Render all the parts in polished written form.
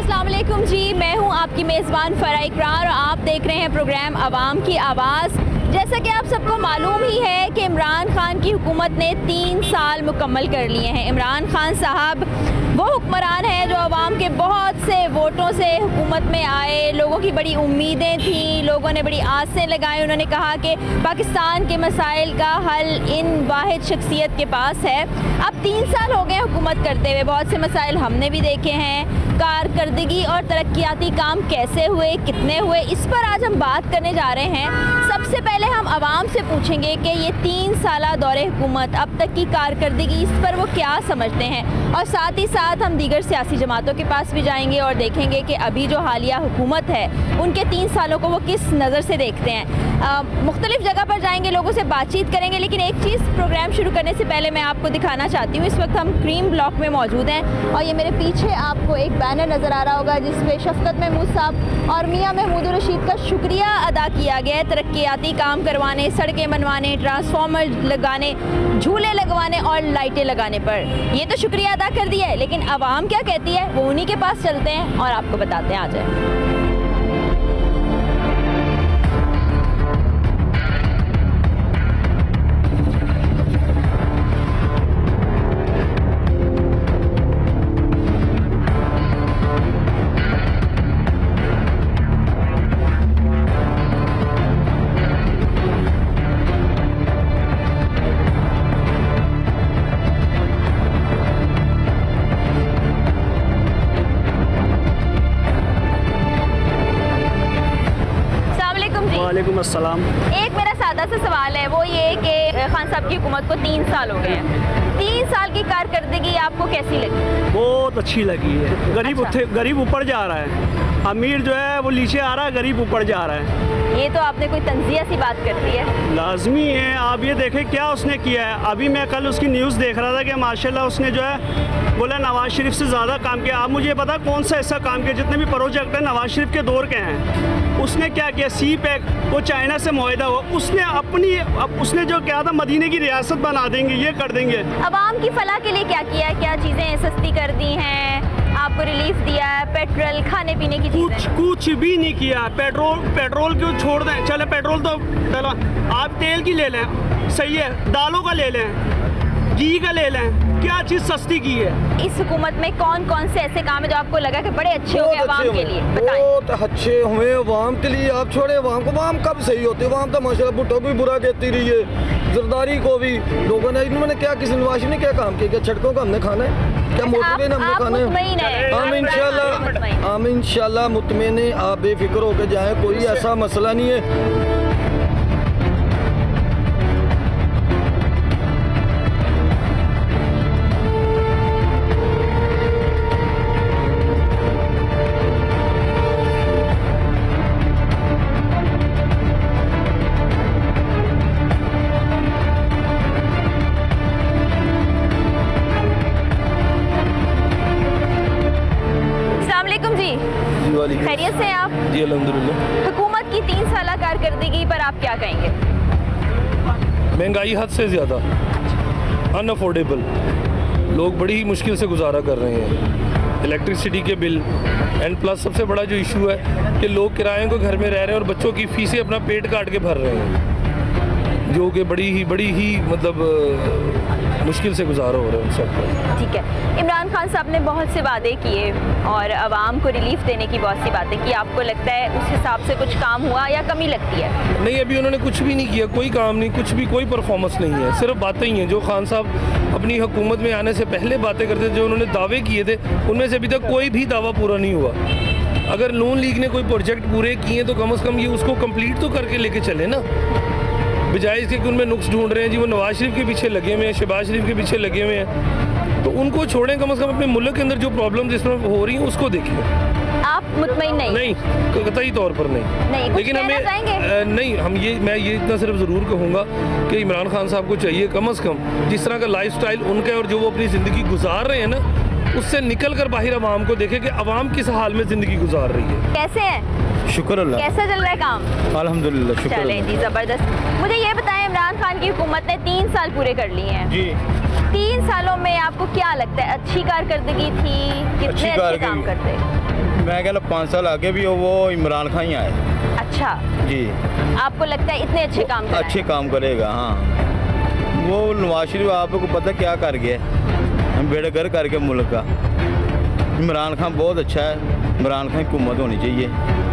अस्सलाम वालेकुम जी, मैं हूं आपकी मेज़बान फ़रा इकरार और आप देख रहे हैं प्रोग्राम आवाम की आवाज़। जैसा कि आप सबको मालूम ही है कि इमरान खान की हुकूमत ने 3 साल मुकम्मल कर लिए हैं। इमरान खान साहब वो हुक्मरान हैं जो आवाम के बहुत से वोटों से हुकूमत में आए, लोगों की बड़ी उम्मीदें थीं, लोगों ने बड़ी आसें लगाई। उन्होंने कहा कि पाकिस्तान के मसाइल का हल इन वाहिद शख्सियत के पास है। अब 3 साल हो गए हुकूमत करते हुए, बहुत से मसाइल हमने भी देखे हैं। कारकर्दगी और तरक्याती काम कैसे हुए, कितने हुए, इस पर आज हम बात करने जा रहे हैं। सबसे पहले हम आवाम से पूछेंगे कि ये 3 साला दौरे हुकूमत, अब तक की कारकर्दगी, इस पर वो क्या समझते हैं, और साथ ही साथ हम दीगर सियासी जमातों के पास भी जाएंगे और देखेंगे कि अभी जो हालिया हुकूमत है उनके 3 सालों को वो किस नज़र से देखते हैं। मुख्तलिफ जगह पर जाएंगे, लोगों से बातचीत करेंगे, लेकिन एक चीज़ प्रोग्राम शुरू करने से पहले मैं आपको दिखाना चाहती हूँ। इस वक्त हम क्रीम ब्लॉक में मौजूद हैं और ये मेरे पीछे आपको एक बैनर नज़र आ रहा होगा जिस पे शफकत महमूद साहब और मियाँ महमूद रशीद का शुक्रिया अदा किया गया है तरक्याती काम करवाने, सड़कें बनवाने, ट्रांसफार्मर लगाने, झूले लगवाने और लाइटें लगाने पर। ये तो शुक्रिया अदा कर दिया है, लेकिन आवाम क्या कहती है वो उन्हीं के पास चलते हैं और आपको बताते हैं। आ जाए। वालेकुम अस्सलाम। एक मेरा सादा सा सवाल है, वो ये कि खान साहब की हुकूमत को 3 साल हो गए हैं। 3 साल की कारकर्दगी आपको कैसी लगी? बहुत अच्छी लगी है। गरीब ऊपर जा रहा है, अमीर जो है वो नीचे आ रहा है, गरीब ऊपर जा रहा है। ये तो आपने कोई तंजिया सी बात कर दी है। लाजमी है। आप ये देखें क्या उसने किया है। अभी मैं कल उसकी न्यूज़ देख रहा था कि माशाल्लाह उसने जो है बोला नवाज शरीफ से ज़्यादा काम किया। आप मुझे पता कौन सा ऐसा काम किया, जितने भी प्रोजेक्ट है नवाज शरीफ के दौर के हैं, उसने क्या किया। सी पैक वो चाइना से मुआहिदा हुआ, उसने जो क्या था मदीने की रियासत बना देंगे, ये कर देंगे। अवाम की फलाह के लिए क्या किया है? क्या चीज़ें सस्ती कर दी हैं, आपको रिलीफ दिया है, पेट्रोल, खाने पीने की चीज़ें? कुछ भी नहीं किया। पेट्रोल क्यों छोड़ दें, चले पेट्रोल तो चलो आप तेल की ले लें, सही है, दालों का ले लें, घी का ले लें, क्या चीज़ सस्ती की है। इस हुकूमत में कौन कौन से ऐसे काम है जो आपको लगा कि बड़े अच्छे हो गए अवाम के लिए? बहुत अच्छे हुए अवाम के लिए। आप छोड़े अवाम को, अवाम कब सही होती है? अवाम तो माशाल्लाह भुट्टो भी बुरा कहती रही है, जरदारी को भी लोगों ने, इन्होंने क्या, किसी नवाज शरीफ ने क्या काम किया? क्या छटकों का हमने खाना है? क्या मोटरवे हमने खाना है? हम इंशाल्लाह मुतमईन हैं, आप बेफिक्र होकर जाएं, कोई ऐसा मसला नहीं है। खैरियत से आप? जी अल्हम्दुलिल्लाह। हुकूमत की 3 साल कारकर्दगी पर आप क्या कहेंगे? महंगाई हद से ज़्यादा, अनअफोर्डेबल, लोग बड़ी ही मुश्किल से गुजारा कर रहे हैं। इलेक्ट्रिसिटी के बिल एंड प्लस सबसे बड़ा जो इशू है कि लोग किराए को घर में रह रहे हैं और बच्चों की फीसें अपना पेट काट के भर रहे हैं, जो कि बड़ी ही मतलब मुश्किल से गुजारा हो रहा है उन सब पर। ठीक है, इमरान खान साहब ने बहुत से वादे किए और आवाम को रिलीफ देने की बहुत सी बातें की। आपको लगता है उस हिसाब से कुछ काम हुआ या कमी लगती है? नहीं, अभी उन्होंने कुछ भी नहीं किया, कोई काम नहीं, कुछ भी, कोई परफॉर्मेंस नहीं है, सिर्फ बातें ही हैं। जो खान साहब अपनी हुकूमत में आने से पहले बातें करते थे, जो उन्होंने दावे किए थे, उनमें से अभी तक कोई भी दावा पूरा नहीं हुआ। अगर नून लीग ने कोई प्रोजेक्ट पूरे किए तो कम से कम ये उसको कंप्लीट तो करके लेके चले ना, बजाय इसके कि उनमें नुक्स ढूंढ रहे हैं जी। वो नवाज शरीफ के पीछे लगे हुए हैं, शहबाज शरीफ के पीछे लगे हुए हैं, तो उनको छोड़ें। कम से कम अपने मुल्क के अंदर जो प्रॉब्लम्स इसमें हो रही हैं उसको देखिए। आप मुतमईन नहीं? कतई तौर पर नहीं। लेकिन हमें नहीं, मैं ये इतना सिर्फ ज़रूर कहूँगा कि इमरान खान साहब को चाहिए कम से कम जिस तरह का लाइफस्टाइल उनका और जो वो अपनी ज़िंदगी गुजार रहे हैं ना, उससे निकल कर बाहर आवाम को देखे कि आवाम किस हाल में ज़िंदगी गुजार रही है। कैसे है? शुक्र अल्लाह। कैसा चल रहा है काम? अल्हम्दुलिल्लाह, शुक्र। चलें जी, ज़बरदस्त। मुझे ये बताएं, इमरान खान की हुकूमत ने 3 साल पूरे कर लिए हैं जी। 3 सालों में आपको क्या लगता है, अच्छी कारकर्दगी थी? कितने अच्छे काम करते? मैं कह 5 साल आगे भी हो, वो इमरान खान ही आए। अच्छा जी, आपको लगता है इतने अच्छे काम कराएं? अच्छे काम करेगा। हाँ, वो नवाज शरीफ आपको पता क्या कर गया, बेड़गर करके मुल्क का। इमरान खान बहुत अच्छा है, इमरान खान की हुकूमत होनी चाहिए,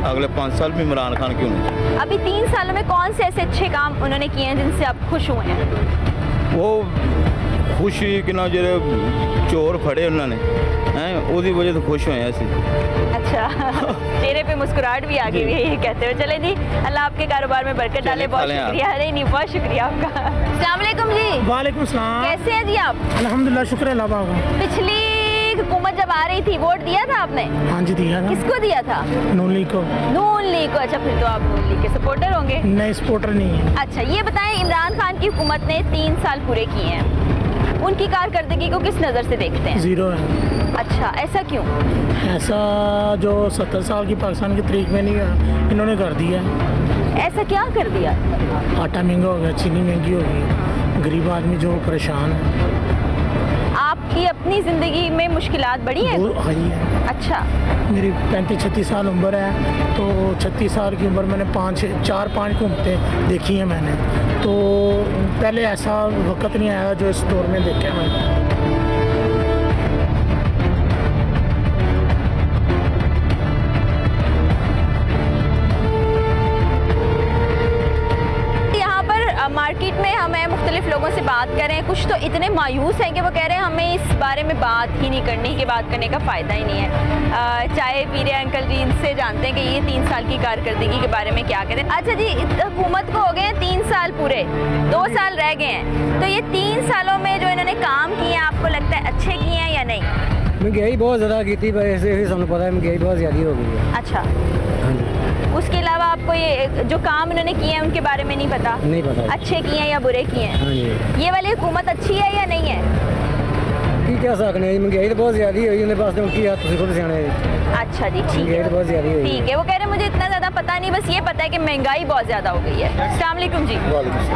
अगले 5 साल में इमरान खान की होनी चाहिए। अभी 3 सालों में कौन से ऐसे अच्छे काम उन्होंने किए हैं जिनसे आप खुश हुए हैं? वो खुशी कि ना जो चोर फड़े उन्होंने हैं, उसकी वजह से खुश हुए हैं ऐसे। अच्छा चेहरे पे मुस्कुराहट भी आ गई है ये कहते हुए। चले जी, अल्लाह आपके कारोबार में बरकत डाले। बहुत शुक्रिया। अरे नहीं, बहुत शुक्रिया आपका। अस्सलाम वालेकुम जी। वालेकुम सलाम। कैसे हैं जी आप? अल्हम्दुलिल्लाह, शुक्र है अल्लाह का। पिछली हुकूमत जब आ रही थी, वोट दिया था आपने? हाँ जी, दिया था। किसको दिया था? नून लीग को। नून लीग को। अच्छा, फिर तो आप नून लीग के सपोर्टर होंगे। नहीं, सपोर्टर नहीं है। अच्छा, ये बताएं, इमरान खान की हुकूमत ने 3 साल पूरे किए हैं, उनकी कारकर्दगी को किस नज़र से देखते हैं? 0 है। अच्छा, ऐसा क्यों? ऐसा जो 70 साल की पाकिस्तान की तारीख में नहीं है, इन्होंने कर दिया। ऐसा क्या कर दिया? आटा महंगा हो गया, चीनी महंगी हो गई, गरीब आदमी जो परेशान है। आपकी अपनी ज़िंदगी में मुश्किलात बढ़ी हैं? हाँ जी है। अच्छा, मेरी 35-36 साल उम्र है, तो 36 साल की उम्र मैंने 4-5 घूमते देखी है मैंने, तो पहले ऐसा वक्त नहीं आया जो इस दौर में देखा मैंने। मार्केट में हमें मुख्तलिफ लोगों से बात करें, कुछ तो इतने मायूस हैं कि वो कह रहे हैं हमें इस बारे में बात ही नहीं करनी, कि बात करने का फ़ायदा ही नहीं है। चाय पी रहे अंकल जी, इनसे जानते हैं कि ये 3 साल की कारकर्दगी के बारे में क्या करें। अच्छा जी, हुकूमत को हो गए हैं 3 साल पूरे, 2 साल रह गए हैं, तो ये 3 सालों में जो इन्होंने काम किए हैं, आपको लगता है अच्छे किए हैं या नहीं? महंगाई बहुत ज़्यादा की थी, ऐसे सबको पता है महंगाई बहुत ज़्यादा हो गई है। अच्छा, उसके अलावा आपको ये जो काम इन्होंने किए हैं उनके बारे में नहीं पता? नहीं पता। अच्छे किए हैं या बुरे किए हैं? हाँ जी। ये वाली हुकूमत अच्छी है या नहीं है? क्या सकने, महंगाई तो बहुत ज़्यादा हुई, उन्हें पास की हाथ से खुद सियाने। अच्छा जी, ठीक महंगाई है, तो बहुत ज़्यादा हुई। ठीक है। वो कह रहे हैं मुझे इतना ज़्यादा पता नहीं, बस ये पता है कि महंगाई बहुत ज़्यादा हो गई है। अस्सलाम वालेकुम जी।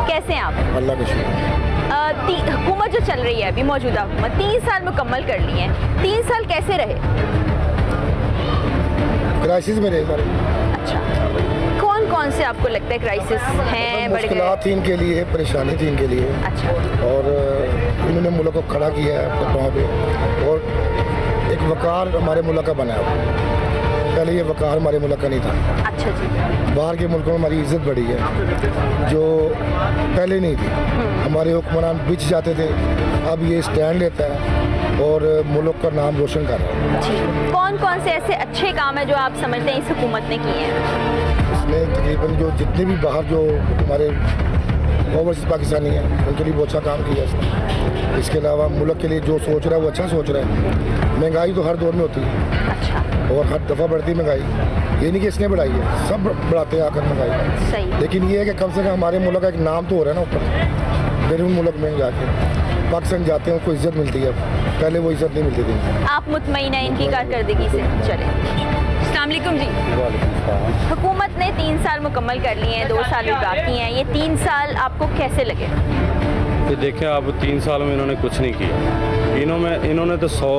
कैसे हैं आप? अल्लाह का शुक्र। हुकूमत जो चल रही है अभी, मौजूदा हुकूमत 3 साल मुकम्मल कर लिए हैं, 3 साल कैसे रहे? क्राइसिस में रहे सारे। अच्छा, कौन कौन से आपको लगता है क्राइसिस हैं? मुश्किलात थी इनके लिए, परेशानी थी इनके लिए। अच्छा, और इन्होंने मुल्क को खड़ा किया है अपने पाँव पे, और एक वकार हमारे मुल्क का बना है। पहले ये वकार हमारे मुल्क का नहीं था। अच्छा जी। बाहर के मुल्कों में हमारी इज्जत बढ़ी है जो पहले नहीं थी। हमारे हुक्मरान बिछ जाते थे, अब ये स्टैंड लेता है और मुल्क का नाम रोशन कर रहा है। जी, कौन कौन से ऐसे अच्छे काम हैं जो आप समझते हैं इस हुकूमत ने किए हैं? इसमें तकरीबन जो जितने भी बाहर जो हमारे ओवरसीज पाकिस्तानी हैं, उनके लिए बहुत अच्छा काम किया इसने। इसके अलावा मुल्क के लिए जो सोच रहा है वो अच्छा सोच रहा है। महंगाई तो हर दौर में होती है। अच्छा, और हर दफ़ा बढ़ती महंगाई, ये नहीं कि इसने बढ़ाई है, सब बढ़ाते हैं आकर महंगाई। सही। लेकिन ये है कि कम से कम हमारे मुल्क का एक नाम तो हो रहा है ना ऊपर, फिर उन मुल्क में जाके पाकिस्तान जाते हैं उनको इज्जत मिलती है, पहले वो इज्जत नहीं मिलती थी। आप मुतमईन हैं इनकी कारकर्दगी से? चले। अस्सलाम वालेकुम जी। हुकूमत ने 3 साल मुकम्मल कर लिए हैं, 2 साल भी बाकी हैं, ये 3 साल आपको कैसे लगे? ये देखें आप, 3 साल में इन्होंने कुछ नहीं किया। इन्होंने तो 100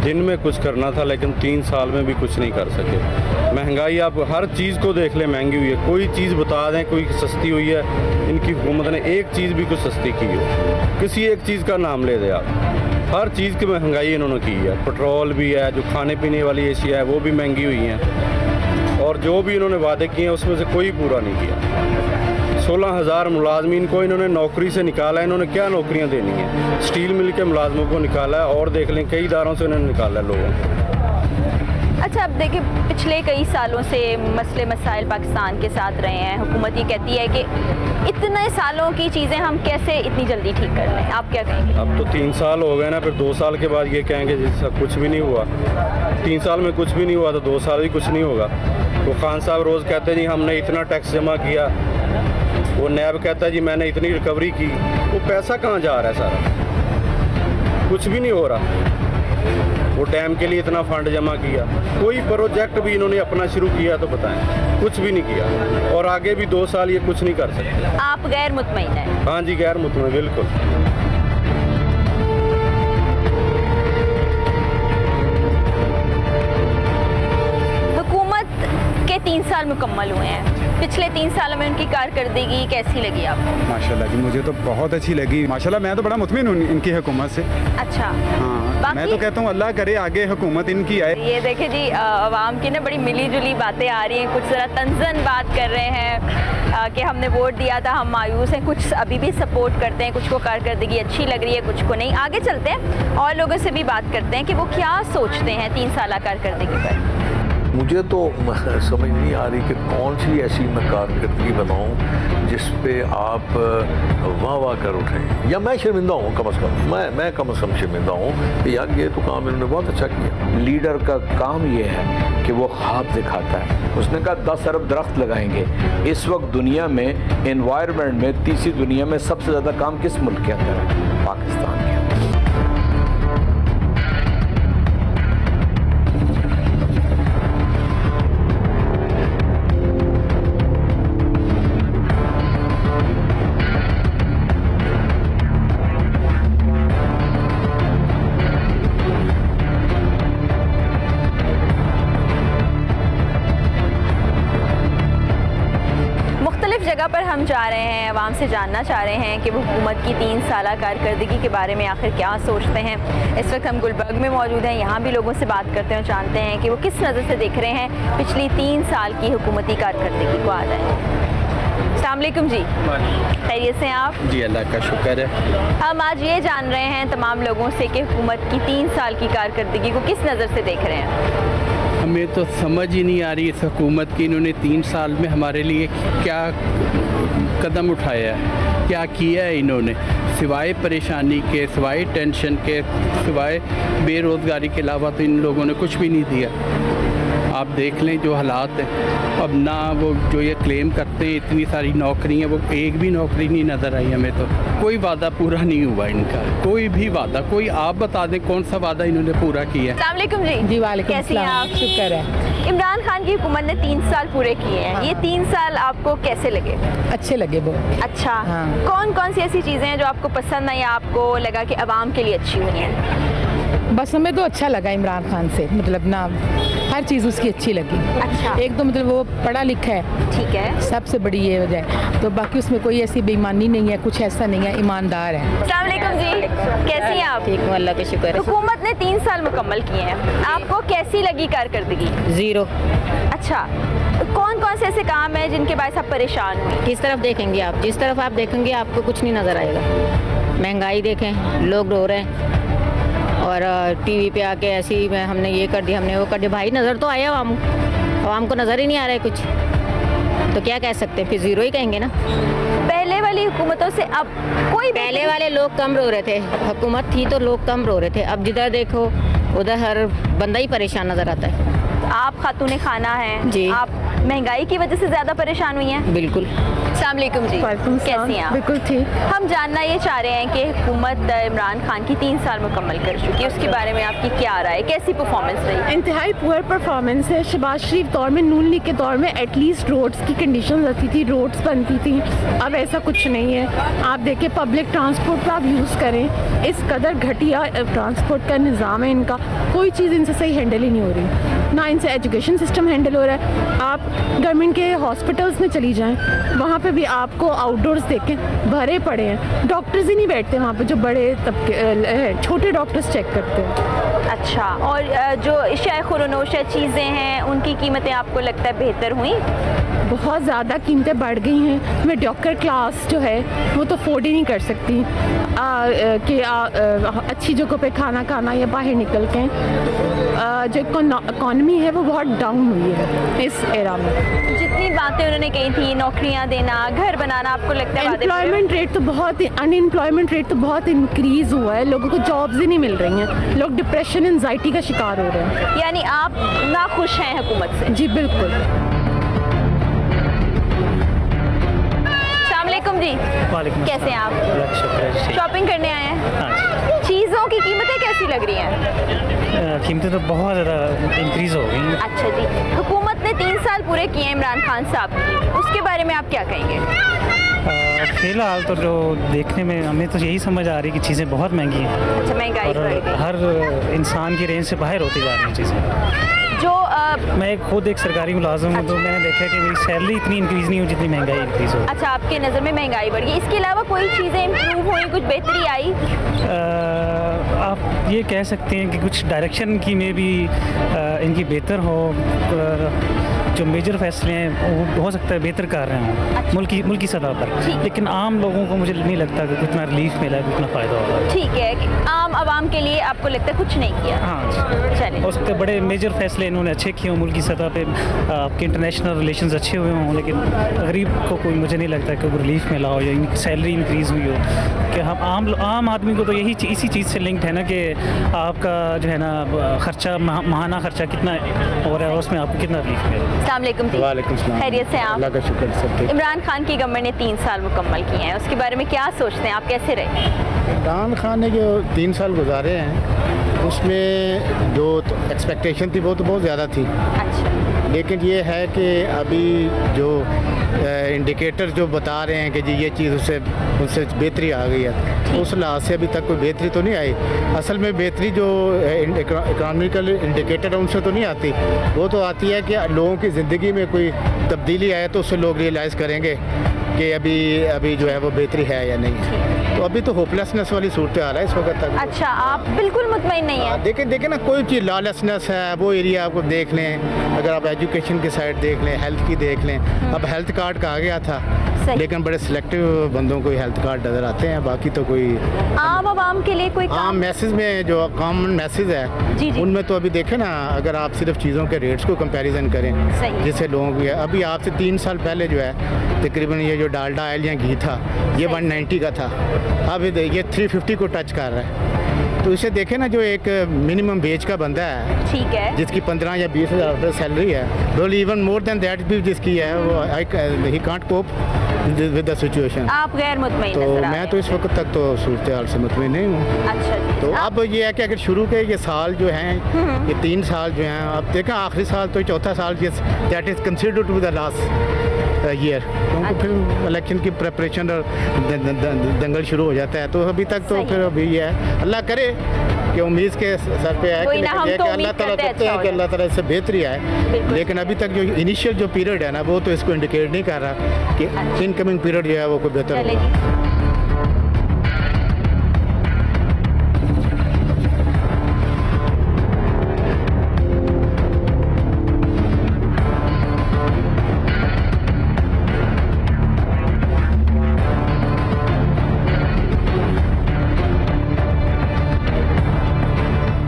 दिन में कुछ करना था, लेकिन 3 साल में भी कुछ नहीं कर सके। महंगाई आप हर चीज़ को देख लें, महंगी हुई है। कोई चीज़ बता दें कोई सस्ती हुई है, इनकी हुकूमत ने एक चीज़ भी कुछ सस्ती की हो, किसी एक चीज़ का नाम ले दें आप। हर चीज़ की महंगाई इन्होंने की है। पेट्रोल भी है, जो खाने पीने वाली एशिया है वो भी महंगी हुई हैं, और जो भी इन्होंने वादे किए हैं उसमें से कोई पूरा नहीं किया। 16,000 मुलाजमीन को इन्होंने नौकरी से निकाला है। इन्होंने क्या नौकरियां देनी है? स्टील मिल के मुलाजमों को निकाला है, और देख लें कई इदारों से इन्होंने निकाला है लोगों को। अच्छा, अब देखिए, पिछले कई सालों से मसले मसाइल पाकिस्तान के साथ रहे हैं। हुकूमत ये कहती है कि इतने सालों की चीज़ें हम कैसे इतनी जल्दी ठीक कर लें, आप क्या कहेंगे? अब तो 3 साल हो गए ना, फिर 2 साल के बाद ये कहेंगे जैसा कुछ भी नहीं हुआ। 3 साल में कुछ भी नहीं हुआ तो 2 साल भी कुछ नहीं होगा। तो खान साहब रोज़ कहते हैं जी हमने इतना टैक्स जमा किया, वो नैब कहता है जी मैंने इतनी रिकवरी की। वो पैसा कहाँ जा रहा है? सारा कुछ भी नहीं हो रहा। वो डैम के लिए इतना फंड जमा किया, कोई प्रोजेक्ट भी इन्होंने अपना शुरू किया तो बताएं? कुछ भी नहीं किया, और आगे भी 2 साल ये कुछ नहीं कर सकते। आप गैर मुतमईन हैं? हाँ जी, गैर मुतमईन, बिल्कुल। 3 साल मुकम्मल हुए हैं, पिछले 3 सालों में उनकी कारकर्दगी कैसी लगी आपको? माशाल्लाह जी, मुझे तो बहुत अच्छी लगी माशाल्लाह। मैं तो बड़ा मुतमिन हूँ इनकी हुकूमत से। अच्छा, हाँ, मैं तो कहता हूँ अल्लाह करे आगे हुकूमत इनकी आए। ये देखे जी, आवाम की ना बड़ी मिली जुली बातें आ रही हैं, कुछ ज़रा तंज़न बात कर रहे हैं कि हमने वोट दिया था, हम मायूस हैं, कुछ अभी भी सपोर्ट करते हैं, कुछ को कारकर्दगी अच्छी लग रही है, कुछ को नहीं। आगे चलते हैं और लोगों से भी बात करते हैं कि वो क्या सोचते हैं 3 साल कारकर्दगी पर। मुझे तो समझ नहीं आ रही कि कौन सी ऐसी मैं कारकर्दगी बनाऊं जिस पे आप वाह वाह कर उठें, या मैं शर्मिंदा हूँ कम से कम, मैं कम से कम शर्मिंदा हूँ कि यार ये तो काम इन्होंने बहुत अच्छा किया। लीडर का काम ये है कि वो ख्वाब दिखाता है। उसने कहा 10 अरब दरख्त लगाएंगे। इस वक्त दुनिया में एनवायरनमेंट में तीसरी दुनिया में सबसे ज़्यादा काम किस मुल्क के अंदर है? पाकिस्तान के अंदर। जगह पर हम जा रहे हैं, आवाम से जानना चाह रहे हैं कि वो हुकूमत की 3 साल कारकर्दगी के बारे में आखिर क्या सोचते हैं। इस वक्त हम गुलबर्ग में मौजूद हैं, यहाँ भी लोगों से बात करते हैं और जानते हैं कि वो किस नज़र से देख रहे हैं पिछली 3 साल की हुकूमती कारकर्दगी को। आ जाए। अस्सलाम वालेकुम जी, खैरियत से आप? जी अल्लाह का शुक्र है। हम आज ये जान रहे हैं तमाम लोगों से कि हुकूमत की 3 साल की कारकर्दगी को किस नज़र से देख रहे हैं। हमें तो समझ ही नहीं आ रही इस हुकूमत की, इन्होंने 3 साल में हमारे लिए क्या कदम उठाया है, क्या किया है इन्होंने, सिवाय परेशानी के, सिवाय टेंशन के, सिवाय बेरोज़गारी के अलावा तो इन लोगों ने कुछ भी नहीं दिया। आप देख लें जो हालात हैं, अब ना वो जो ये क्लेम करते हैं इतनी सारी नौकरियां, वो एक भी नौकरी नहीं नज़र आई हमें। तो कोई वादा पूरा नहीं हुआ इनका, कोई भी वादा। कोई आप बता दें कौन सा वादा इन्होंने पूरा किया है? अस्सलाम वालेकुम जी। जी वालेकुम सलाम, आप? शुक्र है। इमरान खान की हुकूमत ने 3 साल पूरे किए हैं। ये 3 साल आपको कैसे लगे? अच्छे लगे बहुत। अच्छा, हाँ। कौन कौन सी ऐसी चीज़ें हैं जो आपको पसंद आई, आपको लगा कि आवाम के लिए अच्छी हुई हैं? बस हमें तो अच्छा लगा इमरान खान से, मतलब ना हर चीज़ उसकी अच्छी लगी। अच्छा, एक तो मतलब वो पढ़ा लिखा है, ठीक है, सबसे बड़ी ये वजह है। तो बाकी उसमें कोई ऐसी बेईमानी नहीं है, कुछ ऐसा नहीं है, ईमानदार है। अस्सलाम वालेकुम जी, कैसी हैं आप? ठीक हूँ, अल्लाह का शुक्र है। हुकूमत ने 3 साल मुकम्मल किए हैं, आपको कैसी लगी कारकर्दगी? 0। अच्छा, कौन कौन से ऐसे काम हैं जिनके बायस आप परेशान हुए? किस तरफ देखेंगे आप? जिस तरफ आप देखेंगे आपको कुछ नहीं नज़र आएगा। महंगाई देखें, लोग रो रहे हैं और टीवी पे आके ऐसी हमने ये कर दिया, हमने वो कर दिया। भाई नज़र तो आया आवाम को नज़र ही नहीं आ रहा है कुछ, तो क्या कह सकते हैं, फिर 0 ही कहेंगे ना। पहले वाली हुकूमतों से अब कोई, पहले वाले लोग कम रो रहे थे, हुकूमत थी तो लोग कम रो रहे थे। अब जिधर देखो उधर हर बंदा ही परेशान नज़र आता है। आप खातूने खाना हैं जी, आप महंगाई की वजह से ज़्यादा परेशान हुई हैं? बिल्कुल। अस्सलाम वालेकुम जी, कैसी हैं आप? बिल्कुल ठीक। हम जानना ये चाह रहे हैं कि हुकूमत इमरान खान की 3 साल मुकम्मल कर चुकी है, उसके बारे में आपकी क्या राय है, कैसी परफॉर्मेंस रही? इंतहाई पुअर परफॉर्मेंस है। शहबाज शरीफ दौर में, नून लीग के दौर में एटलीस्ट रोड्स की कंडीशन रहती थी, रोड्स बनती थी। अब ऐसा कुछ नहीं है। आप देखें पब्लिक ट्रांसपोर्ट पर आप यूज़ करें, इस कदर घटिया ट्रांसपोर्ट का निज़ाम है इनका, कोई चीज़ इनसे सही हैंडल ही नहीं हो रही, ना इनसे एजुकेशन सिस्टम हैंडल हो रहा है। आप गवर्नमेंट के हॉस्पिटल्स में चली जाएं, वहाँ पे भी आपको आउटडोर्स देखें भरे पड़े हैं, डॉक्टर्स ही नहीं बैठते वहाँ पे जो बड़े तबके, छोटे डॉक्टर्स चेक करते हैं। अच्छा, और जो अशिया खुरनोश चीज़ें हैं उनकी कीमतें आपको लगता है बेहतर हुई? बहुत ज़्यादा कीमतें बढ़ गई हैं। मेडियोकर क्लास जो है वो तो अफोर्ड ही नहीं कर सकती कि अच्छी जगहों पे खाना या बाहर निकल के। जो इकॉनमी है वो बहुत डाउन हुई है इस एरा में। जितनी बातें उन्होंने कही थी, नौकरियां देना, घर बनाना, आपको लगता है अनएम्प्लॉयमेंट रेट तो बहुत इंक्रीज हुआ है, लोगों को जॉब्स ही नहीं मिल रही हैं, लोग डिप्रेशन एंजाइटी का शिकार हो रहे हैं। यानी आप नाखुश हैं हुकूमत से? जी बिल्कुल। अस्सलाम जी, कैसे हैं आप? शॉपिंग करने आए हैं? हाँ। चीज़ों की कीमतें कैसी लग रही हैं? कीमतें तो बहुत ज़्यादा इंक्रीज़ हो गई। अच्छा जी, हुकूमत ने 3 साल पूरे किए इमरान खान साहब की, उसके बारे में आप क्या कहेंगे? फ़िलहाल तो जो देखने में हमें तो यही समझ आ रही कि चीज़ें बहुत महंगी हैं। अच्छा, महंगाई और हर इंसान की रेंज से बाहर होती जा रही हैं चीज़ें। जो मैं खुद एक सरकारी मुलाजिम हूँ, तो मैंने देखा कि मेरी सैलरी इतनी इंक्रीज़ नहीं हो जितनी महंगाई इंक्रीज़ हो। अच्छा, आपके नज़र में महंगाई बढ़ गई, इसके अलावा कोई चीज़ें इम्प्रूव हुई, कुछ बेहतरी आई? आप ये कह सकते हैं कि कुछ डायरेक्शन की में भी इनकी बेहतर हो, जो मेजर फैसले हैं वो हो सकता है बेहतर कर रहे हों। अच्छा। मुल्की सतह पर, लेकिन आम लोगों को मुझे नहीं लगता कि कितना रिलीफ मिला है, कितना फ़ायदा होगा। ठीक है, आम आवाम के लिए आपको लगता है कुछ नहीं किया? हाँ, चलिए। हो सकता है बड़े मेजर फैसले इन्होंने अच्छे किए हों, मुल्की सतह पे आपके इंटरनेशनल रिलेशंस अच्छे हुए हों, लेकिन गरीब को कोई मुझे नहीं लगता कि कोई रिलीफ मिला हो या सैलरी इंक्रीज़ हुई हो। कि हम आम आदमी को तो यही इसी चीज़ से लिंक्ड है ना कि आपका जो है ना खर्चा, माहाना खर्चा कितना हो रहा है, उसमें आपको कितना रिलीफ मिलेगा। अस्सलाम वालेकुम जी। वालेकुम सलाम। खैरियत से आप? अल्लाह का शुक्र सब ठीक। इमरान खान की गवर्नमेंट ने 3 साल मुकम्मल किए हैं, उसके बारे में क्या सोचते हैं आप, कैसे रहे? इमरान खान ने जो 3 साल गुजारे हैं उसमें जो एक्सपेक्टेशन थी वो तो बहुत ज़्यादा थी। अच्छा। लेकिन ये है कि अभी जो इंडिकेटर जो बता रहे हैं कि जी ये चीज़ उससे बेहतरी आ गई है, उस लिहाज से अभी तक कोई बेहतरी तो नहीं आई। असल में बेहतरी जो इकनॉमिकल इंडिकेटर है उनसे तो नहीं आती, वो तो आती है कि लोगों की ज़िंदगी में कोई तब्दीली आए तो उससे लोग रियलाइज़ करेंगे कि अभी जो है वो बेहतरी है या नहीं। तो अभी तो होपलेसनेस वाली सूरत हाल है इस वक्त तक। अच्छा, आप बिल्कुल मुतमईन नहीं है? देखें ना, कोई चीज़ लॉलेसनेस है वो एरिया आपको देख लें, अगर आप एजुकेशन की साइड देख लें, हेल्थ की देख लें। अब हेल्थ कार्ड का आ गया था, लेकिन बड़े सिलेक्टिव बंदों को हेल्थ कार्ड नज़र आते हैं, बाकी तो कोई आम आवाम के लिए कोई आम मैसेज में जो कॉमन मैसेज है उनमें तो अभी देखें ना, अगर आप सिर्फ चीज़ों के रेट्स को कंपैरिजन करें जिससे लोगों को, अभी आपसे 3 साल पहले जो है तकरीबन ये जो डालडा ऑयल या घी था ये 190 का था, अब ये 350 को टच कर रहा है। तो इसे देखें ना, जो एक मिनिमम वेज का बंदा है, ठीक है, जिसकी 15 या 20 हज़ार सैलरी है, role even more than that भी जिसकी है, वो ही can't cope with the situation. आप गैर मुतमईन तो मैं तो इस वक्त तक तो सूरत हाल से मुतमईन नहीं हूँ। अच्छा। तो अब ये है कि अगर शुरू के ये साल जो हैं, ये 3 साल जो हैं, अब देखें आखिरी साल तो चौथा साल that is considered to be the last year, क्योंकि फिर इलेक्शन की प्रिपरेशन और दंगल शुरू हो जाता है। तो अभी तक तो फिर अभी ये है, अल्लाह करे कि उम्मीद के सर पे है कि अल्लाह ताला करते हैं कि अल्लाह ताला इससे बेहतरी आए। लेकिन अभी तक जो इनिशियल जो पीरियड है ना, वो तो इसको इंडिकेट नहीं कर रहा कि इनकमिंग पीरियड जो है वो कोई बेहतर होगा।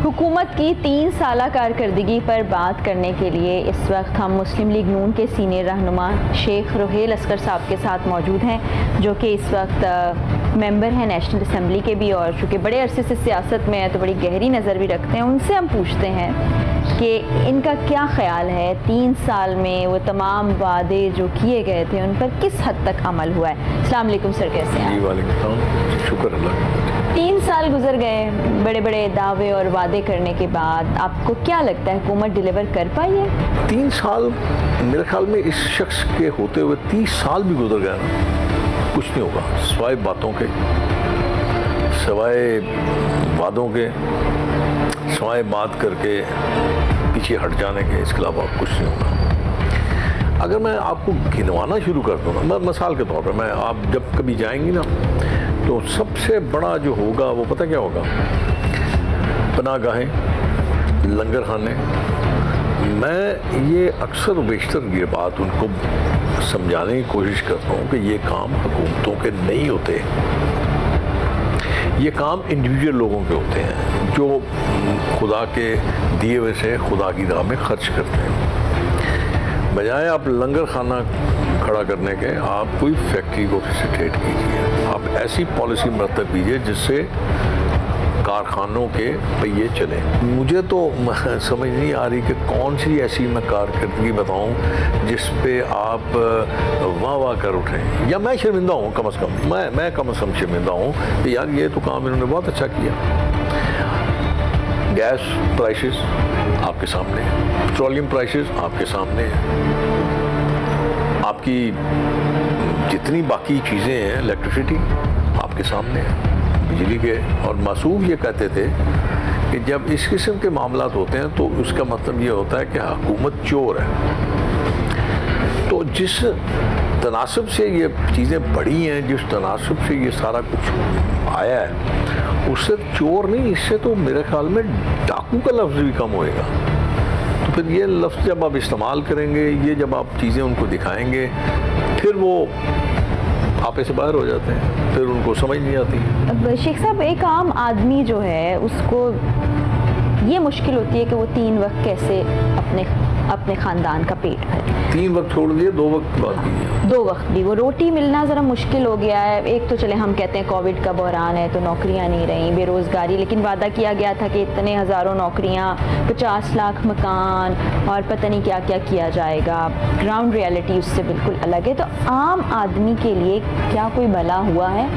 हुकूमत की 3 साला कारकर्दगी पर बात करने के लिए इस वक्त हम मुस्लिम लीग नून के सीनियर रहनुमा शेख रुहेल असगर साहब के साथ मौजूद हैं, जो कि इस वक्त मेंबर हैं नेशनल असम्बली के भी, और चूँकि बड़े अरसे से सियासत में है तो बड़ी गहरी नज़र भी रखते हैं। उनसे हम पूछते हैं कि इनका क्या ख्याल है 3 साल में वो तमाम वादे जो किए गए थे उन पर किस हद तक अमल हुआ है। अस्सलाम वालेकुम सर, कैसे हैं? वालेकुम, शुक्र अल्लाह। 3 साल गुजर गए, बड़े बड़े दावे और वादे करने के बाद आपको क्या लगता है हुकूमत डिलीवर कर पाई है? 3 साल मेरे ख्याल में इस शख्स के होते हुए 30 साल भी गुजर गया ना, कुछ नहीं होगा सिवाय बातों के, सिवाय वादों के, सिवाय बात करके पीछे हट जाने के, इसके अलावा कुछ नहीं होगा। अगर मैं आपको गिनवाना शुरू कर दूँ ना, मिसाल के तौर पर, मैं आप जब कभी जाएंगी ना तो सबसे बड़ा जो होगा वो पता क्या होगा, पनाहगाहें, लंगर खाने। मैं ये अक्सर बेशतर ये बात उनको समझाने की कोशिश करता हूँ कि ये काम हुकूमतों के नहीं होते, ये काम इंडिविजुअल लोगों के होते हैं जो खुदा के दिए हुए से खुदा की राह में खर्च करते हैं। बजाय आप लंगर खाना खड़ा करने के, आप कोई फैक्ट्री को विजिट कीजिए, आप ऐसी पॉलिसी मरतब कीजिए जिससे कारखानों के पहिए चले। मुझे तो समझ नहीं आ रही कि कौन सी ऐसी मैं कारकर्दगी बताऊं जिस पे आप वाह कर उठें, या मैं शर्मिंदा हूँ, कम से कम मैं कम से कम शर्मिंदा हूँ कि यार ये तो काम इन्होंने बहुत अच्छा किया। गैस प्राइसेस आपके सामने है, पेट्रोलियम प्राइसेस आपके सामने है, आपकी जितनी बाकी चीज़ें हैं, इलेक्ट्रिसिटी आपके सामने है, बिजली के। और मासूम ये कहते थे कि जब इस किस्म के मामलात होते हैं तो उसका मतलब ये होता है कि हुकूमत चोर है। तो जिस तनासब से ये चीज़ें बढ़ी हैं, जिस तनासब से ये सारा कुछ आया है, उससे चोर नहीं, इससे तो मेरे ख्याल में डाकू का लफ्ज़ भी कम होएगा। तो फिर ये लफ्ज़ जब आप इस्तेमाल करेंगे, ये जब आप चीज़ें उनको दिखाएंगे, फिर वो आपे से बाहर हो जाते हैं, फिर उनको समझ नहीं आती। अब शेख साहब, एक आम आदमी जो है उसको ये मुश्किल होती है कि वो 3 वक्त कैसे अपने ख़ानदान का पेट भरे। 3 वक्त छोड़ दिए, 2 वक्त बात कीजिए। 2 वक्त भी वो रोटी मिलना ज़रा मुश्किल हो गया है। एक तो चले हम कहते हैं कोविड का बहरान है तो नौकरियां नहीं रहीं, बेरोज़गारी, लेकिन वादा किया गया था कि इतने हज़ारों नौकरियां, 50 लाख मकान और पता नहीं क्या क्या किया जाएगा। ग्राउंड रियलिटी उससे बिल्कुल अलग है। तो आम आदमी के लिए क्या कोई भला हुआ है?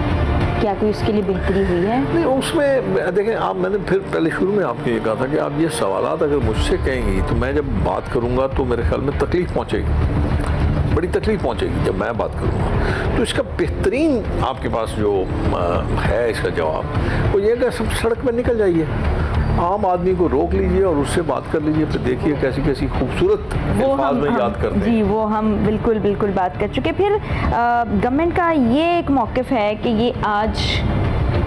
क्या कोई उसके लिए बेहतरी हुई है? नहीं, उसमें देखें आप, मैंने फिर पहले शुरू में आपको ये कहा था कि आप ये सवालात अगर मुझसे कहेंगी तो मैं जब बात करूँगा तो मेरे ख्याल में तकलीफ़ पहुँचेगी, बड़ी तकलीफ़ पहुँचेगी जब मैं बात करूँगा। तो इसका बेहतरीन आपके पास जो है इसका जवाब, वो ये कि सब सड़क पर निकल जाइए, आम आदमी को रोक लीजिए और उससे बात कर लीजिए, फिर देखिए कैसी कैसी खूबसूरत अल्फाज में याद करते हैं। जी, वो हम बिल्कुल बात कर चुके। फिर गवर्नमेंट का ये एक मौक़िफ़ है कि ये आज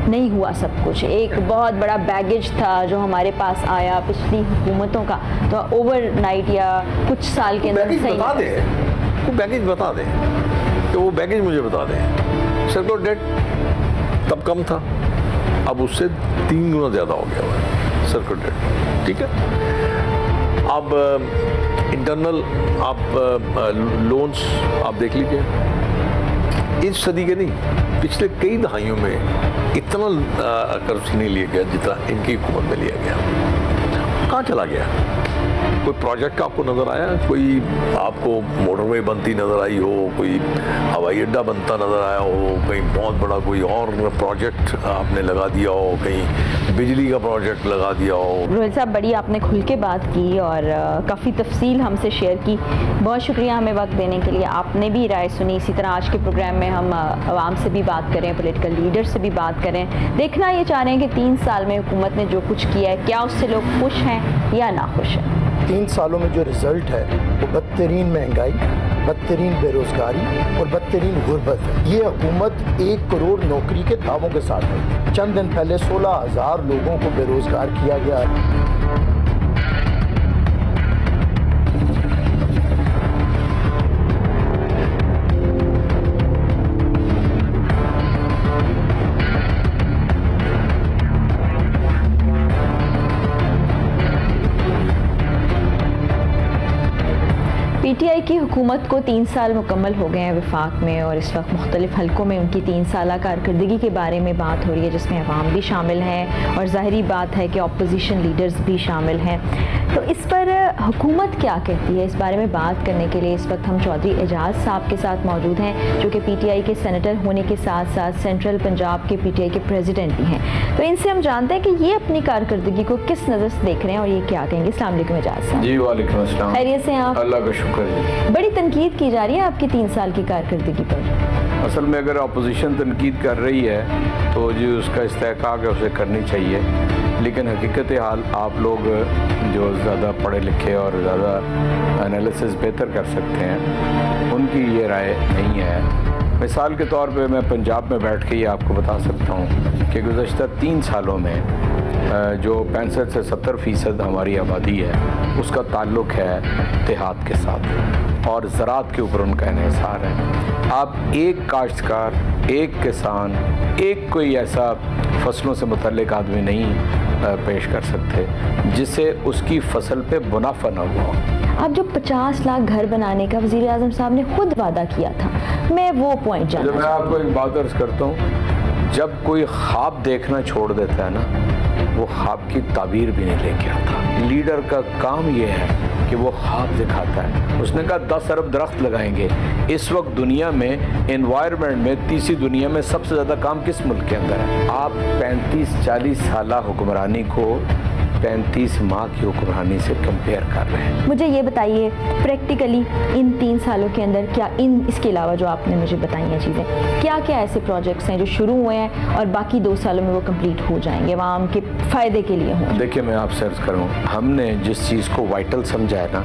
नहीं हुआ सब कुछ, एक बहुत बड़ा बैगेज था जो हमारे पास आया पिछली हुकूमतों का, तो ओवरनाइट या कुछ साल के अंदर सही बता दें, वो बैगेज बता दें, तो वो बैगेज मुझे बता दें। सर्कुलर डेट तब कम था, अब उससे 3 गुना ज़्यादा हो गया हुआ है सर्कुलर डेट, ठीक है। अब इंटरनल आप लोन्स आप देख लीजिए, इस सदी के नहीं, पिछले कई दहाइयों में इतना कर्ज नहीं लिया गया जितना इनकी हुकूमत में लिया गया। कहाँ चला गया? कोई प्रोजेक्ट आपको नज़र आया? कोई आपको मोटरवे बनती नज़र आई हो, कोई हवाई अड्डा बनता नज़र आया हो, कहीं बहुत बड़ा कोई और प्रोजेक्ट आपने लगा दिया हो, कहीं बिजली का प्रोजेक्ट लगा दिया हो? रोहित साहब, बड़ी आपने खुल के बात की और काफ़ी तफसील हमसे शेयर की, बहुत शुक्रिया हमें वक्त देने के लिए। आपने भी राय सुनी, इसी तरह आज के प्रोग्राम में हम आवाम से भी बात करें, पॉलिटिकल लीडर से भी बात करें, देखना ये चाह रहे हैं कि 3 साल में हुकूमत ने जो कुछ किया है, क्या उससे लोग खुश हैं या ना खुश हैं। 3 सालों में जो रिज़ल्ट है वो बदतरीन महंगाई, बदतरीन बेरोज़गारी और बदतरीन गुर्बत है। ये हुकूमत 1 करोड़ नौकरी के दावों के साथ है। चंद दिन पहले 16,000 लोगों को बेरोज़गार किया गया। पीटीआई की हुकूमत को 3 साल मुकम्मल हो गए हैं वफाक में, और इस वक्त मुख्तलिफ हलकों में उनकी 3 साला कारकर्दगी के बारे में बात हो रही है, जिसमें अवाम भी शामिल हैं और ज़ाहिरी बात है कि अपोजिशन लीडर्स भी शामिल हैं। तो इस पर हुकूमत क्या कहती है, इस बारे में बात करने के लिए इस वक्त हम चौधरी एजाज साहब के साथ मौजूद हैं, जो कि पीटीआई के सेनेटर होने के साथ साथ सेंट्रल पंजाब के पीटीआई के प्रेसिडेंट भी हैं। तो इनसे हम जानते हैं कि ये अपनी कारकर्दगी को किस नज़र से देख रहे हैं और ये क्या कहेंगे। अस्सलाम वालेकुम एजाज साहब। जी वालेकुम अस्सलाम। खैरियत से हैं आप? अल्लाह का शुक्र। बड़ी तनकीद की जा रही है आपकी 3 साल की कारकर्दगी पर। असल में अगर अपोजिशन तनकीद कर रही है तो जी उसका इस्तेहकाक है, उसे करनी चाहिए, लेकिन हकीकत हाल आप लोग जो ज़्यादा पढ़े लिखे और ज़्यादा एनालिसिस बेहतर कर सकते हैं, उनकी ये राय नहीं है। मिसाल के तौर पे मैं पंजाब में बैठ के ये आपको बता सकता हूँ कि गुज़श्ता 3 सालों में जो 65 से 70% हमारी आबादी है उसका ताल्लुक़ है देहात के साथ और ज़राअत के ऊपर उनका इन्हिसार है। आप एक काश्तकार, एक किसान, एक कोई ऐसा फसलों से मुतल्लिक आदमी नहीं पेश कर सकते जिससे उसकी फसल पे मुनाफा न हुआ। आप जो 50 लाख घर बनाने का वज़ीर आज़म साहब ने खुद वादा किया था, मैं वो पॉइंट जानना मैं आपको एक बात अर्ज़ करता हूँ, जब कोई ख्वाब देखना छोड़ देता है ना, वो ख्वाब की ताबीर भी नहीं लेके आता। लीडर का काम ये है कि वो ख्वाब दिखाता है। उसने कहा 10 अरब दरख्त लगाएंगे। इस वक्त दुनिया में एनवायरनमेंट में तीसरी दुनिया में सबसे ज़्यादा काम किस मुल्क के अंदर है? आप 35-40 साल हुक्मरानी को 35 माह की हुक्मरानी से कंपेयर कर रहे हैं। मुझे ये बताइए प्रैक्टिकली इन 3 सालों के अंदर क्या इसके अलावा जो आपने मुझे बताई हैं चीज़ें, क्या क्या ऐसे प्रोजेक्ट्स हैं जो शुरू हुए हैं और बाकी 2 सालों में वो कंप्लीट हो जाएंगे, आवाम के फ़ायदे के लिए हों? देखिए, मैं आपसे अर्ज़ करूँ, हमने जिस चीज़ को वाइटल समझा है ना,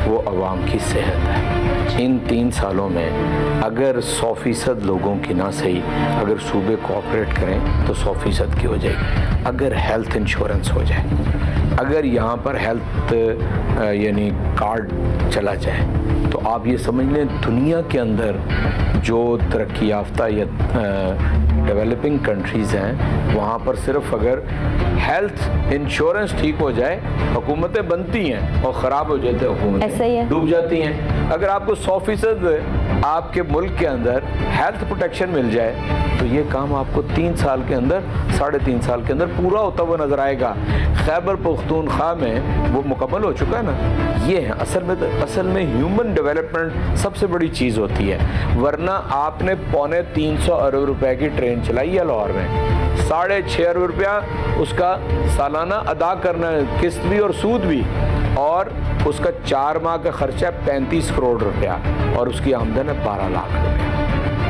वो आवाम की सेहत है। इन 3 सालों में अगर 100% लोगों की ना सही, अगर सूबे कोऑपरेट करें तो 100% की हो जाएगी। अगर हेल्थ इंश्योरेंस हो जाए, अगर यहाँ पर हेल्थ यानी कार्ड चला जाए, तो आप ये समझ लें दुनिया के अंदर जो तरक्की याफ्ता या डेवलपिंग कंट्रीज़ हैं, वहाँ पर सिर्फ अगर हेल्थ इंश्योरेंस ठीक हो जाए, हुकूमतें बनती हैं और ख़राब हो जाते हैं, हुकूमतें डूब जाती हैं। अगर आपको 100% आपके मुल्क के अंदर हेल्थ प्रोटेक्शन मिल जाए, तो ये काम आपको 3 साल के अंदर, 3.5 साल के अंदर पूरा होता हुआ नज़र आएगा। खैबर पख्तूनख्वा में वो मुकम्मल हो चुका है ना। ये है असल में ह्यूमन डेवलपमेंट सबसे बड़ी चीज़ होती है। वरना आपने 350 अरब रुपए की ट्रेन चलाई है लाहौर में, 6.5 अरब रुपया उसका सालाना अदा करना है, किस्त भी और सूद भी, और उसका 4 माह का खर्चा है 35 करोड़ रुपया और उसकी आमदन है 12 लाख रुपया।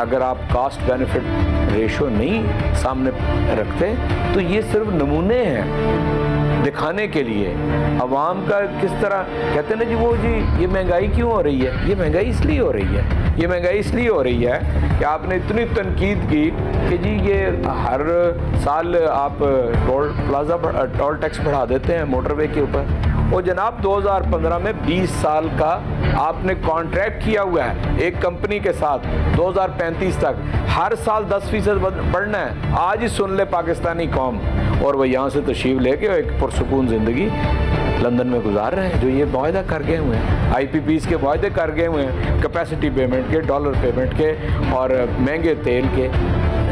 अगर आप कास्ट बेनिफिट रेशो नहीं सामने रखते तो ये सिर्फ नमूने हैं दिखाने के लिए। अवाम का किस तरह कहते हैं ना जी, वो जी ये महंगाई क्यों हो रही है? ये महंगाई इसलिए हो रही है, ये महंगाई इसलिए हो रही है कि आपने इतनी तनकीद की कि जी ये हर साल आप टोल टैक्स बढ़ा देते हैं मोटरवे के ऊपर। और जनाब 2015 में 20 साल का आपने कॉन्ट्रैक्ट किया हुआ है एक कंपनी के साथ, 2035 तक हर साल 10% बढ़ना है। आज ही सुन ले पाकिस्तानी कौम, और वह यहाँ से तशरीफ लेके एक पुरसुकून ज़िंदगी लंदन में गुजार रहे हैं, जो ये वायदा कर गए हुए हैं, IPPs के वायदे कर गए हुए हैं, कैपेसिटी पेमेंट के, डॉलर पेमेंट के और महंगे तेल के।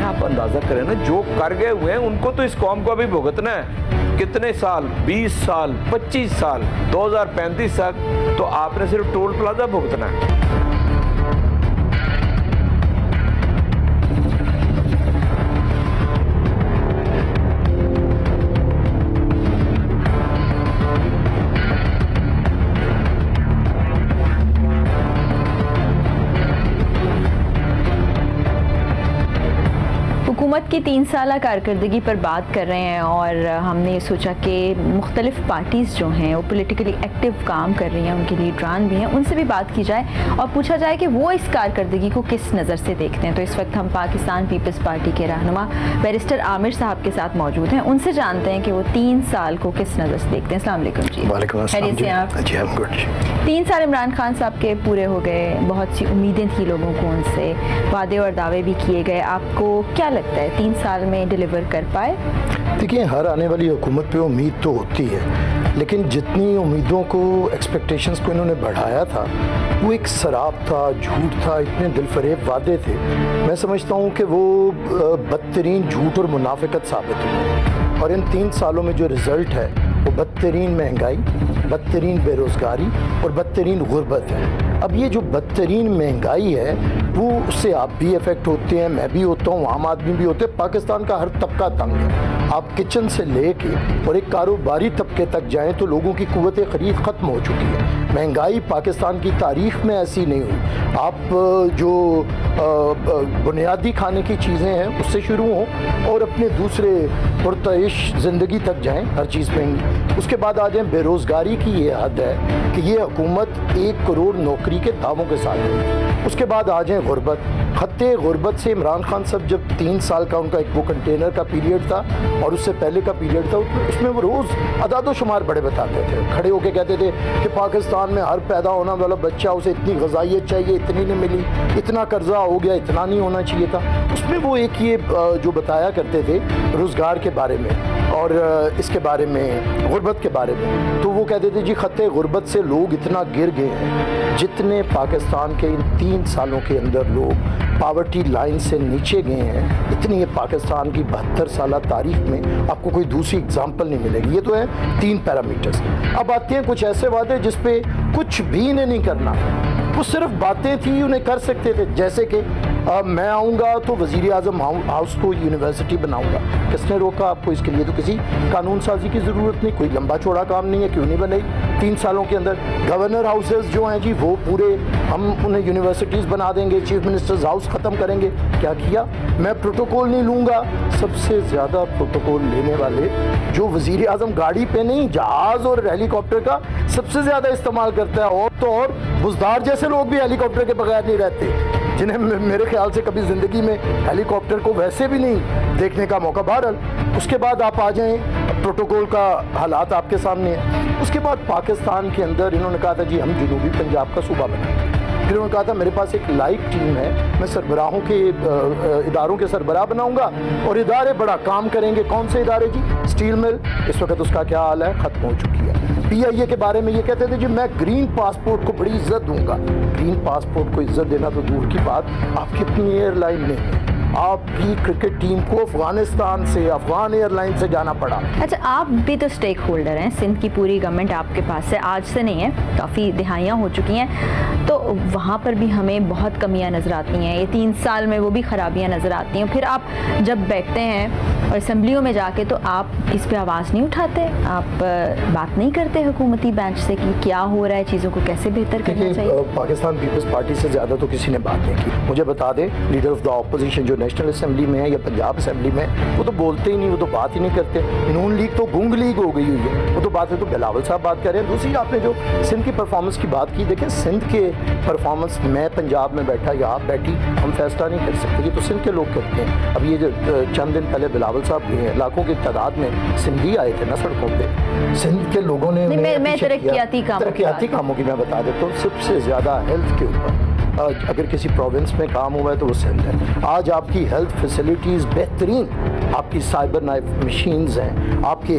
आप अंदाज़ा करें ना, जो कर गए हुए हैं उनको तो इस कौम को अभी भुगतना है। कितने साल? 20 साल, 25 साल, 2035 तक तो आपने सिर्फ टोल प्लाजा भुगतना है। हुकूमत की 3 साल कारकर्दगी पर बात कर रहे हैं और हमने सोचा कि मुख्तलिफ पार्टीज़ जो हैं वो पोलिटिकली एक्टिव काम कर रही हैं, उनके लीडरान भी हैं, उनसे भी बात की जाए और पूछा जाए कि वो इस कारकर्दगी को किस नज़र से देखते हैं। तो इस वक्त हम पाकिस्तान पीपल्स पार्टी के रहनुमा बैरिस्टर आमिर साहब के साथ मौजूद हैं, उनसे जानते हैं कि वो 3 साल को किस नज़र से देखते हैं। अस्सलाम वालेकुम जी। खैरियत से आप? जी हम गुड। 3 साल इमरान खान साहब के पूरे हो गए, बहुत सी उम्मीदें थी लोगों को उनसे, वादे और दावे भी किए गए। आपको क्या लगता है 3 साल में डिलीवर कर पाए? देखिए, हर आने वाली हुकूमत पे उम्मीद तो होती है, लेकिन जितनी उम्मीदों को, एक्सपेक्टेशंस को इन्होंने बढ़ाया था, वो एक शराब था, झूठ था, इतने दिलफरेब वादे थे। मैं समझता हूँ कि वो बदतरीन झूठ और मुनाफिकत साबित हुई, और इन 3 सालों में जो रिज़ल्ट है वो बदतरीन महंगाई, बदतरीन बेरोज़गारी और बदतरीन गुर्बत है। अब ये जो बदतरीन महंगाई है वो उससे आप भी इफ़ेक्ट होते हैं, मैं भी होता हूँ, आम आदमी भी होते हैं। पाकिस्तान का हर तबका तंग है। आप किचन से लेके और एक कारोबारी तबके तक जाएं तो लोगों की कुव्वत ख़रीद ख़त्म हो चुकी है। महंगाई पाकिस्तान की तारीख़ में ऐसी नहीं हुई। आप जो बुनियादी खाने की चीज़ें हैं उससे शुरू हों और अपने दूसरे पुरतइश ज़िंदगी तक जाएं, हर चीज़ महंगी। उसके बाद आ जाएं, बेरोज़गारी की ये हद है कि ये हुकूमत 1 करोड़ नौकरी के दावों के साथ है। उसके बाद आ जाएं गुर्बत। खत्ते गुर्बत से इमरान खान साहब जब 3 साल का उनका एक वो कंटेनर का पीरियड था और उससे पहले का पीरियड था, उसमें वो रोज़ अदाद शुमार बड़े बताते थे, खड़े होकर कहते थे कि पाकिस्तान में हर पैदा होने वाला बच्चा, उसे इतनी ग़िज़ाइयत चाहिए, इतनी नहीं मिली, इतना कर्जा हो गया, इतना नहीं होना चाहिए था। उसमें वो एक ये जो बताया करते थे रोज़गार के बारे में और इसके बारे में, गुर्बत के बारे में, तो वो कहते थे जी खत्ते गुर्बत से लोग इतना गिर गए हैं जितने पाकिस्तान के इन 3 सालों के अंदर लोग पावर्टी लाइन से नीचे गए हैं, इतनी ये पाकिस्तान की 72 साल तारीख में आपको कोई दूसरी एग्जाम्पल नहीं मिलेगी। ये तो है 3 पैरामीटर्स। अब आते हैं कुछ ऐसे वादे जिस पे कुछ भी इन्हें नहीं करना, वो सिर्फ बातें थी, उन्हें कर सकते थे। जैसे कि मैं आऊँगा तो वज़ीर आज़म हाउस को यूनिवर्सिटी बनाऊँगा। किसने रोका आपको इसके लिए? तो किसी कानून साजी की ज़रूरत नहीं, कोई लंबा चौड़ा काम नहीं है, क्यों नहीं बनाई 3 सालों के अंदर। गवर्नर हाउसेस जो हैं जी, वो पूरे हम उन्हें यूनिवर्सिटीज़ बना देंगे, चीफ मिनिस्टर्स हाउस ख़त्म करेंगे। क्या किया? मैं प्रोटोकॉल नहीं लूँगा। सबसे ज़्यादा प्रोटोकॉल लेने वाले जो वज़ीर आज़म गाड़ी पे नहीं, जहाज़ और हेलीकॉप्टर का सबसे ज़्यादा इस्तेमाल करता है। और तो और बुज़दार जैसे लोग भी हेलीकॉप्टर के बगैर नहीं रहते, जिन्हें मेरे ख्याल से कभी ज़िंदगी में हेलीकॉप्टर को वैसे भी नहीं देखने का मौका। बहरहाल उसके बाद आप आ जाएं, प्रोटोकॉल का हालात आपके सामने है। उसके बाद पाकिस्तान के अंदर इन्होंने कहा था जी हम जनूबी पंजाब का सूबा बनाएंगे। फिर उन्होंने कहा था मेरे पास एक लाइक टीम है, मैं सरबराहों के इदारों के सरबराह बनाऊंगा और इदारे बड़ा काम करेंगे। कौन से इदारे जी? स्टील मिल, इस वक्त उसका क्या हाल है? ख़त्म हो चुकी है। PIA के बारे में ये कहते थे जी मैं ग्रीन पासपोर्ट को बड़ी इज्जत दूंगा। ग्रीन पासपोर्ट को इज्जत देना तो दूर की बात, आपकी अपनी एयरलाइन ने आपकी क्रिकेट टीम को अफगानिस्तान से, अफगान एयरलाइन से जाना पड़ा। अच्छा, आप भी तो स्टेक होल्डर हैं, सिंध की पूरी गवर्नमेंट आपके पास है, आज से नहीं है, काफ़ी दिहाइयाँ हो चुकी हैं, तो वहाँ पर भी हमें बहुत कमियाँ नज़र आती हैं। ये 3 साल में वो भी ख़राबियाँ नज़र आती हैं। फिर आप जब बैठते हैं और असम्बलियों में जाके तो आप इस पर आवाज़ नहीं उठाते, आप बात नहीं करते हुकूमती बेंच से कि क्या हो रहा है, चीज़ों को कैसे बेहतर करना चाहिए। पाकिस्तान पीपल्स पार्टी से ज़्यादा तो किसी ने बात नहीं की। मुझे बता दें, लीडर ऑफ द ऑपोजिशन जो नेशनल असेंबली में है या पंजाब असेंबली में, वो तो बोलते ही नहीं, वो तो बात ही नहीं करते। नून लीग तो गुंग लीग हो गई हुई है, वो तो बात है। तो बिलावल साहब बात कर रहे हैं। दूसरी आपने जो सिंध की परफॉर्मेंस की बात की, देखें सिंध के परफॉर्मेंस, मैं पंजाब में बैठा या आप बैठी, हम फैसला नहीं कर सकते, ये तो सिंध के लोग करते हैं। अब ये जो चंद दिन पहले बिलावल साहब गए हैं, लाखों की तादाद में सिंधी आए थे ना सड़कों पे, सिंध के लोगों ने तरक्याती कामों की मैं बता देता हूँ। सबसे ज़्यादा हेल्थ के ऊपर अगर किसी प्रोविंस में काम हुआ है तो वो सिंध है। आज आपकी हेल्थ फैसिलिटीज़ बेहतरीन, आपकी साइबर नाइफ मशीन्स हैं, आपके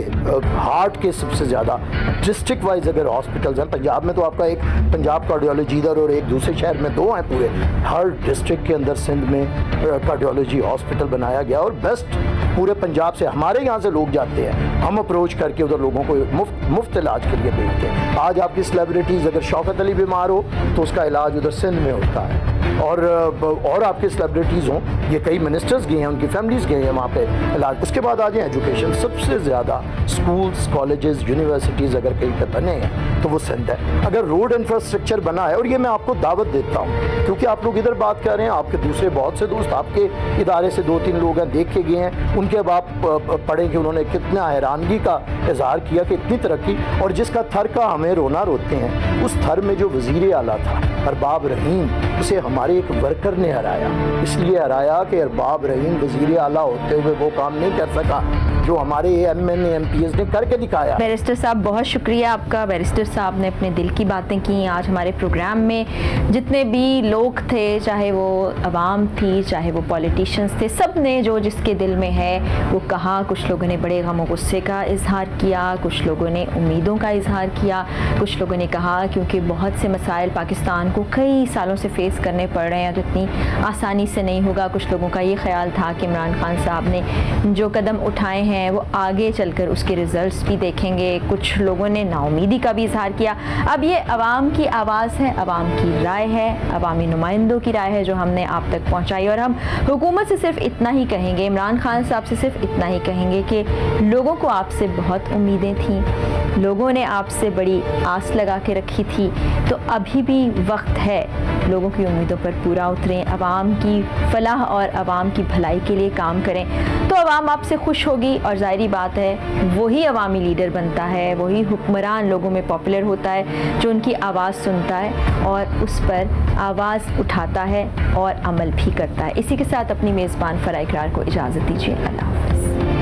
हार्ट के सबसे ज़्यादा डिस्ट्रिक्ट वाइज अगर हॉस्पिटल्स हैं, पंजाब में तो आपका एक पंजाब कार्डियोलॉजी इधर और एक दूसरे शहर में 2 हैं पूरे, हर डिस्ट्रिक्ट के अंदर सिंध में कार्डियोलॉजी हॉस्पिटल बनाया गया और बेस्ट पूरे पंजाब से हमारे यहाँ से लोग जाते हैं, हम अप्रोच करके उधर लोगों को मुफ्त इलाज के लिए भेजते हैं। आज आपकी सेलिब्रिटीज़, अगर शौकत अली बीमार हो तो उसका इलाज उधर सिंध में होता है। और आपके सेलिब्रिटीज़ हों, ये कई मिनिस्टर्स गए हैं, उनकी फैमिलीज़ गए हैं वहाँ पे इलाज। उसके बाद आ जाए एजुकेशन, सबसे ज़्यादा स्कूल्स, कॉलेजेस, यूनिवर्सिटीज़ अगर कहीं पे बने हैं तो वो सिंध है। अगर रोड इंफ्रास्ट्रक्चर बना है, और ये मैं आपको दावत देता हूँ क्योंकि आप लोग इधर बात कर रहे हैं, आपके दूसरे बहुत से दोस्त आपके इदारे से 2-3 लोग हैं, देख के गए हैं, उनके अब आप पढ़ें कि उन्होंने कितना हैरानगी का इजहार किया कि इतनी तरक्की, और जिसका थर का हमें रोना रोते हैं, उस थर में जो वज़ीर आला था अरबाब रहीम, उसे हमारे एक वर्कर ने हराया। इसलिए हराया कि अरबाब रहीम वज़ीर आला होते हुए वो काम नहीं कर सका जो हमारे MNA MPs ने करके दिखाया। बैरिस्टर साहब बहुत शुक्रिया आपका। बैरिस्टर साहब ने अपने दिल की बातें की आज हमारे प्रोग्राम में। जितने भी लोग थे, चाहे वो अवाम थी, चाहे वो पॉलिटिशियंस थे, सब ने जो जिसके दिल में है वो कहा। कुछ लोगों ने बड़े गम और गुस्से का इजहार किया, कुछ लोगों ने उम्मीदों का इजहार किया, कुछ लोगों ने कहा क्योंकि बहुत से मसाइल पाकिस्तान को कई सालों से फेस करने पड़ रहे हैं तो इतनी आसानी से नहीं होगा। कुछ लोगों का ये ख्याल था कि इमरान खान साहब ने जो कदम उठाए हैं वो आगे चलकर उसके रिजल्ट्स भी देखेंगे। कुछ लोगों ने नाउमीदी का भी इजहार किया। अब ये अवाम की आवाज़ है, अवाम की राय है, अवामी नुमाइंदों की राय है जो हमने आप तक पहुँचाई। और हम हुकूमत से सिर्फ इतना ही कहेंगे, इमरान खान साहब से सिर्फ इतना ही कहेंगे कि लोगों को आपसे बहुत उम्मीदें थीं, लोगों ने आपसे बड़ी आस लगा के रखी थी, तो अभी भी वक्त है लोगों की उम्मीदों पर पूरा उतरें, अवाम की फलाह और अवाम की भलाई के लिए काम करें, तो अवाम आपसे खुश होगी। और ज़ाहिरी बात है वही अवामी लीडर बनता है, वही हुक्मरान लोगों में पॉपुलर होता है जो उनकी आवाज़ सुनता है और उस पर आवाज़ उठाता है और अमल भी करता है। इसी के साथ अपनी मेज़बान फराह इकरार को इजाज़त दीजिए। अल्लाह हाफ़िज़।